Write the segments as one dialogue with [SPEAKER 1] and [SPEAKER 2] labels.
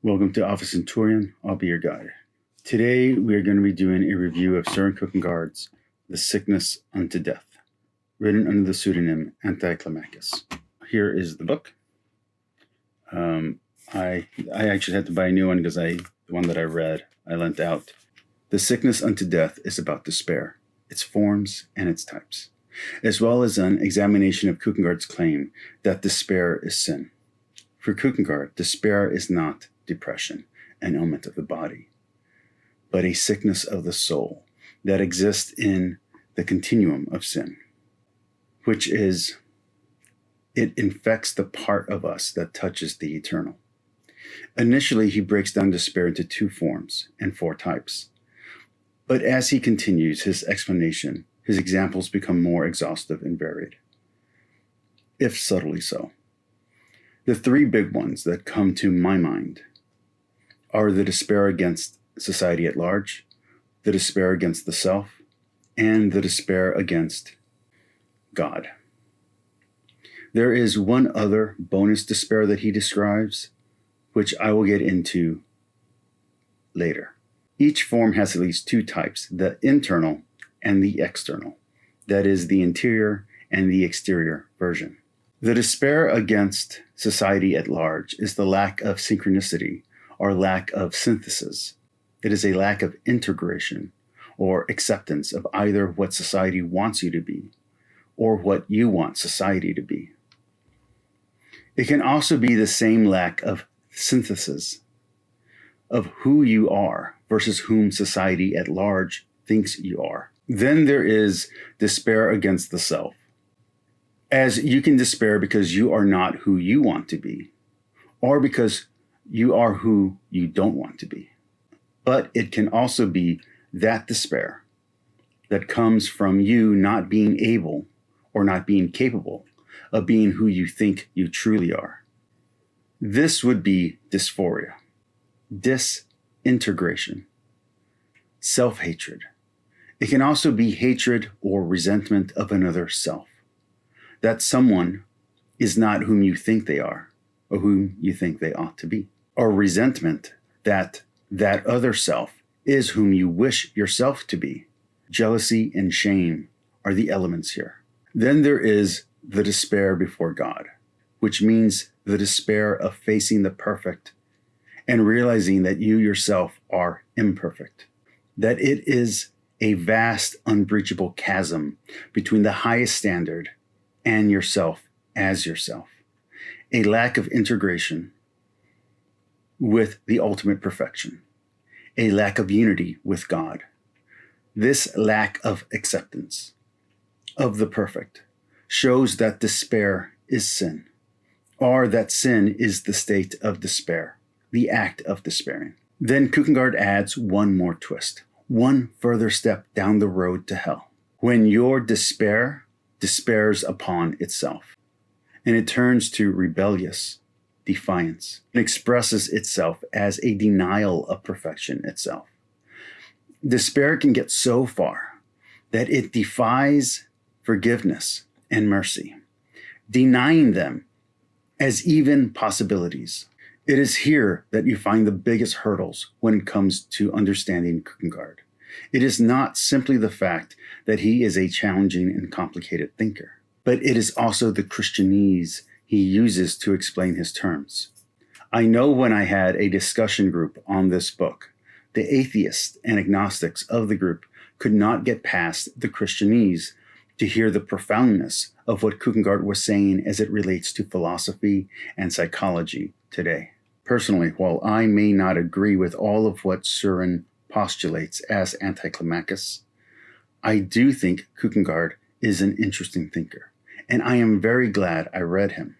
[SPEAKER 1] Welcome to Office Centurion. I'll be your guide. Today we are going to be doing a review of Soren Kierkegaard's The Sickness unto Death, written under the pseudonym Anti-Climacus. Here is the book. I actually had to buy a new one because the one that I read, I lent out. The Sickness unto Death is about despair, its forms and its types, as well as an examination of Kierkegaard's claim that despair is sin. For Kierkegaard, despair is not depression, an ailment of the body, but a sickness of the soul that exists in the continuum of sin, which is, it infects the part of us that touches the eternal. Initially, he breaks down despair into two forms and four types. But as he continues his explanation, his examples become more exhaustive and varied, if subtly so. The three big ones that come to my mind are the despair against society at large, the despair against the self, and the despair against God. There is one other bonus despair that he describes, which I will get into later. Each form has at least two types, the internal and the external. That is the interior and the exterior version. The despair against society at large is the lack of synchronicity or lack of synthesis. It is a lack of integration or acceptance of either what society wants you to be or what you want society to be. It can also be the same lack of synthesis of who you are versus whom society at large thinks you are. Then there is despair against the self, as you can despair because you are not who you want to be, or because you are who you don't want to be. But it can also be that despair that comes from you not being able or not being capable of being who you think you truly are. This would be dysphoria, disintegration, self-hatred. It can also be hatred or resentment of another self, that someone is not whom you think they are or whom you think they ought to be, or resentment that that other self is whom you wish yourself to be. Jealousy and shame are the elements here. Then there is the despair before God, which means the despair of facing the perfect and realizing that you yourself are imperfect, that it is a vast, unbreachable chasm between the highest standard and yourself as yourself, a lack of integration with the ultimate perfection, a lack of unity with God. This lack of acceptance of the perfect shows that despair is sin, or that sin is the state of despair, the act of despairing. Then Kierkegaard adds one more twist, one further step down the road to hell. When your despair despairs upon itself, and it turns to rebellious defiance and expresses itself as a denial of perfection itself. Despair can get so far that it defies forgiveness and mercy, denying them as even possibilities. It is here that you find the biggest hurdles when it comes to understanding Kierkegaard. It is not simply the fact that he is a challenging and complicated thinker, but it is also the Christianese he uses to explain his terms. I know when I had a discussion group on this book, the atheists and agnostics of the group could not get past the Christianese to hear the profoundness of what Kierkegaard was saying as it relates to philosophy and psychology today. Personally, while I may not agree with all of what Soren postulates as Anti-Climacus, I do think Kierkegaard is an interesting thinker, and I am very glad I read him.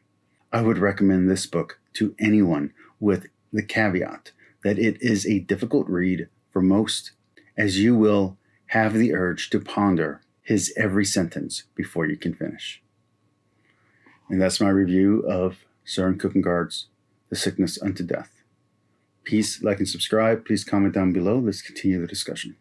[SPEAKER 1] I would recommend this book to anyone with the caveat that it is a difficult read for most, as you will have the urge to ponder his every sentence before you can finish. And that's my review of Soren Kierkegaard's The Sickness unto Death. Please like and subscribe. Please comment down below. Let's continue the discussion.